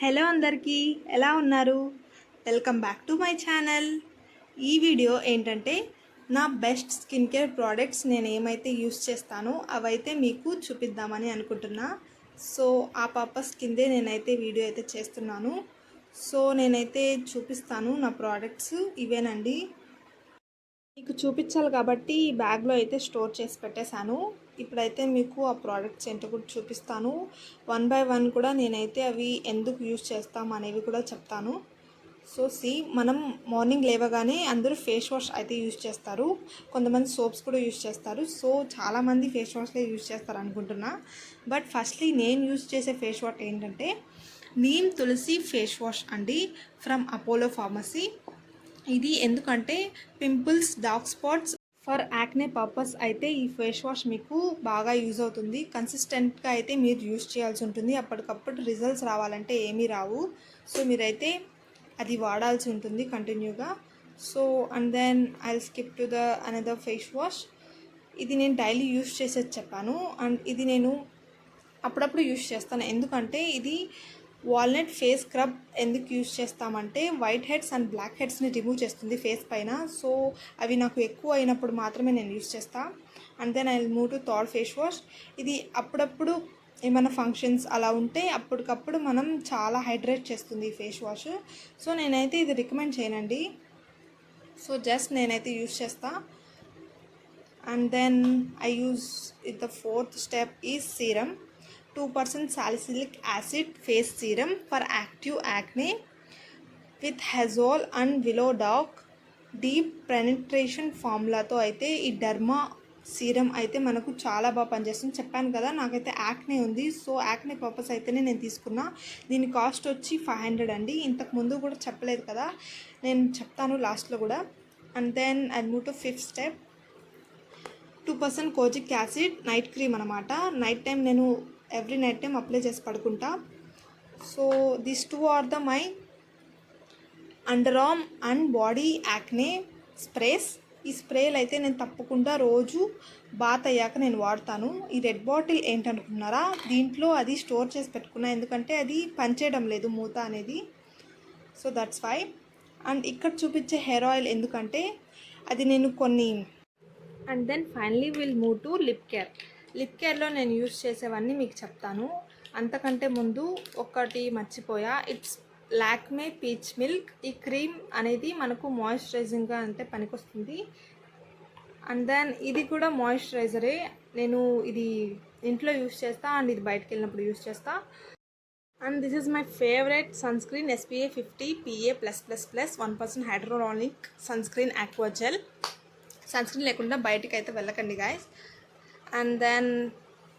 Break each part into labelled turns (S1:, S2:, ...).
S1: Hello అందరికీ ఎలా ఉన్నారు? Welcome back to my channel. ఈ వీడియో ఏంటంటే నా బెస్ట్ స్కిన్ కేర్ ప్రోడక్ట్స్ నేను ఏమైతే యూస్ చేస్తానో అవైతే మీకు చూపిద్దామని అనుకుంటున్నా. సో ఆ పర్పస్ కిందే నేనైతే వీడియో అయితే చేస్తున్నాను. సో నేనైతే చూపిస్తాను నా ప్రోడక్ట్స్ ఇవేనండి. మీకు చూపించాలి కాబట్టి ఈ బ్యాగ్లో అయితే స్టోర్ చేసి పెట్టేశాను. ఇప్పుడైతే మీకు ఆ ప్రోడక్ట్స్ ఏంటో కూడా చూపిస్తాను. 1 బై 1 కూడా నేనైతే అవి ఎందుకు యూజ్ చేస్తాం అనేవి కూడా చెప్తాను. సో మనం మార్నింగ్ లేవగానే అందరూ ఫేస్ వాష్ అయితే యూజ్ చేస్తారు, కొంతమంది సోప్స్ కూడా యూజ్ చేస్తారు. సో చాలామంది ఫేస్ వాష్లే యూజ్ చేస్తారు అనుకుంటున్నా. బట్ ఫస్ట్లీ నేను యూజ్ చేసే ఫేస్ వాష్ ఏంటంటే నీమ్ తులసి ఫేస్ వాష్ అండి, ఫ్రమ్ అపోలో ఫార్మసీ. ఇది ఎందుకంటే pimples, dark spots, for acne purpose అయితే ఈ ఫేస్ వాష్ మీకు బాగా యూజ్ అవుతుంది. కన్సిస్టెంట్గా అయితే మీరు యూజ్ చేయాల్సి ఉంటుంది. అప్పటికప్పుడు రిజల్ట్స్ రావాలంటే ఏమీ రావు. సో మీరైతే అది వాడాల్సి ఉంటుంది కంటిన్యూగా. So and then I skip to the another face wash. ఇది నేను డైలీ యూజ్ చేసేది చెప్పాను. అండ్ ఇది నేను అప్పుడప్పుడు యూజ్ చేస్తాను. ఎందుకంటే ఇది వాల్నట్ ఫేస్ స్క్రబ్ ఎందుకు యూజ్ చేస్తామంటే వైట్ హెడ్స్ అండ్ బ్లాక్ హెడ్స్ని రిమూవ్ చేస్తుంది ఫేస్ పైన. సో అవి నాకు ఎక్కువ అయినప్పుడు మాత్రమే నేను యూజ్ చేస్తాను. And then I will move to third face wash. ఇది అప్పుడప్పుడు ఏమైనా ఫంక్షన్స్ అలా ఉంటే అప్పటికప్పుడు మనం చాలా హైడ్రేట్ చేస్తుంది ఈ ఫేస్ వాష్. సో నేనైతే ఇది రికమెండ్ చేయనండి. సో జస్ట్ నేనైతే యూజ్ చేస్తా. And then I use it the fourth step is serum. 2% salicylic acid face serum for active acne with hazole and willow dock deep penetration ఫార్ములాతో అయితే ఈ derma serum అయితే మనకు చాలా బాగా పనిచేస్తుంది. చెప్పాను కదా నాకైతే యాక్నే ఉంది. సో యాక్నే పర్పస్ అయితేనే నేను తీసుకున్నా. దీని కాస్ట్ వచ్చి 500 అండి. ఇంతకు ముందు కూడా చెప్పలేదు కదా, నేను చెప్తాను లాస్ట్లో కూడా. And then I move to fifth step. 2% kojic acid night cream అనమాట. నైట్ టైం నేను ఎవ్రీ నైట్ టైం అప్లై చేసి పడుకుంటా. So this two are the my under arm and body acne sprays. ఈ స్ప్రేలు అయితే నేను తప్పకుండా రోజు బాత్ అయ్యాక నేను వాడతాను. ఈ రెడ్ బాటిల్ ఏంటనుకున్నారా, దీంట్లో అది స్టోర్ చేసి పెట్టుకున్నా, ఎందుకంటే అది పనిచేయడం లేదు మూత అనేది. So that's why. అండ్ ఇక్కడ చూపించే హెయిర్ ఆయిల్ ఎందుకంటే అది నేను కొన్ని. And then finally will move to lip care. Lip కేర్లో నేను యూజ్ చేసేవన్నీ మీకు చెప్తాను. అంతకంటే ముందు ఒకటి మర్చిపోయా, ఇట్స్ లాక్మే పీచ్ మిల్క్. ఈ క్రీమ్ అనేది మనకు మాయిశ్చరైజింగ్గా అంటే పనికొస్తుంది. అండ్ దెన్ ఇది కూడా మాయిశ్చరైజరే. నేను ఇది ఇంట్లో యూజ్ చేస్తా అండ్ ఇది బయటకు వెళ్ళినప్పుడు యూజ్ చేస్తా. And this is my favourite sunscreen SPF 50 PA+++ 1% hyaluronic sunscreen aqua gel. Sunscreen లేకుండా బయటకు అయితే వెళ్ళకండి గాయస్. అండ్ దెన్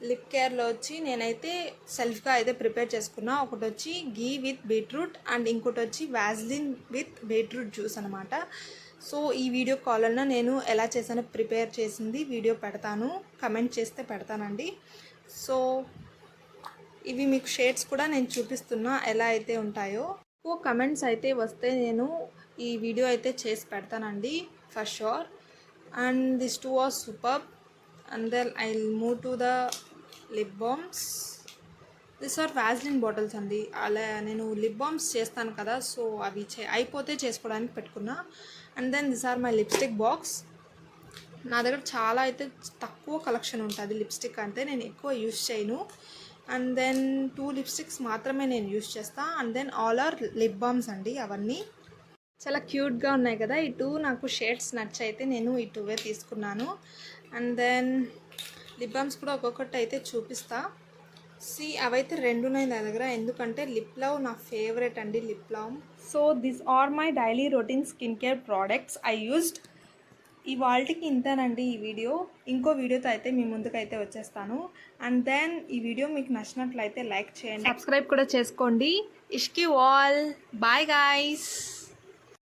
S1: లిప్ కేర్లో వచ్చి నేనైతే సెల్ఫ్గా అయితే ప్రిపేర్ చేసుకున్నా. ఒకటి వచ్చి గీ విత్ బీట్రూట్ అండ్ ఇంకోటి వచ్చి వ్యాజ్లిన్ విత్ బీట్రూట్ జ్యూస్ అనమాట. సో ఈ వీడియో కాల్లో నేను ఎలా చేశానో ప్రిపేర్ చేసింది వీడియో పెడతాను, కమెంట్ చేస్తే పెడతానండి. సో ఇవి మీకు షేడ్స్ కూడా నేను చూపిస్తున్నా ఎలా అయితే ఉంటాయో. ఎక్కువ కమెంట్స్ అయితే వస్తే నేను ఈ వీడియో అయితే చేసి పెడతానండి for sure. And this two was super. And then I'll move to the lip balms. These are Vaseline bottles అండి. అలా నేను లిప్ బామ్స్ చేస్తాను కదా, సో అవి అయిపోతే చేసుకోవడానికి పెట్టుకున్నా. And then this are my lipstick box. నా దగ్గర చాలా అయితే తక్కువ కలెక్షన్ ఉంటుంది లిప్స్టిక్, అంటే నేను ఎక్కువ యూజ్ చేయను. అండ్ దెన్ 2 లిప్స్టిక్స్ మాత్రమే నేను యూజ్ చేస్తాను. And then all are lip balms అండి. అవన్నీ చాలా క్యూట్గా ఉన్నాయి కదా. ఈ 2 నాకు షేడ్స్ నచ్చైతే నేను ఈ 2వే తీసుకున్నాను. అండ్ దెన్ లిప్ బామ్స్ కూడా ఒక్కొక్కటి అయితే చూపిస్తా. అవైతే 2 ఉన్నాయి నా దగ్గర, ఎందుకంటే లిప్ లవ్ నా ఫేవరెట్ అండి, lip love. So this are my daily routine skin care products I used. ఇవాళకి ఇంతేనండి ఈ వీడియో. ఇంకో వీడియోతో అయితే మీ ముందుకైతే వచ్చేస్తాను. అండ్ దెన్ ఈ వీడియో మీకు నచ్చినట్లయితే లైక్ చేయండి, సబ్స్క్రైబ్ కూడా చేసుకోండి. ఇష్కి వాల్. Bye guys.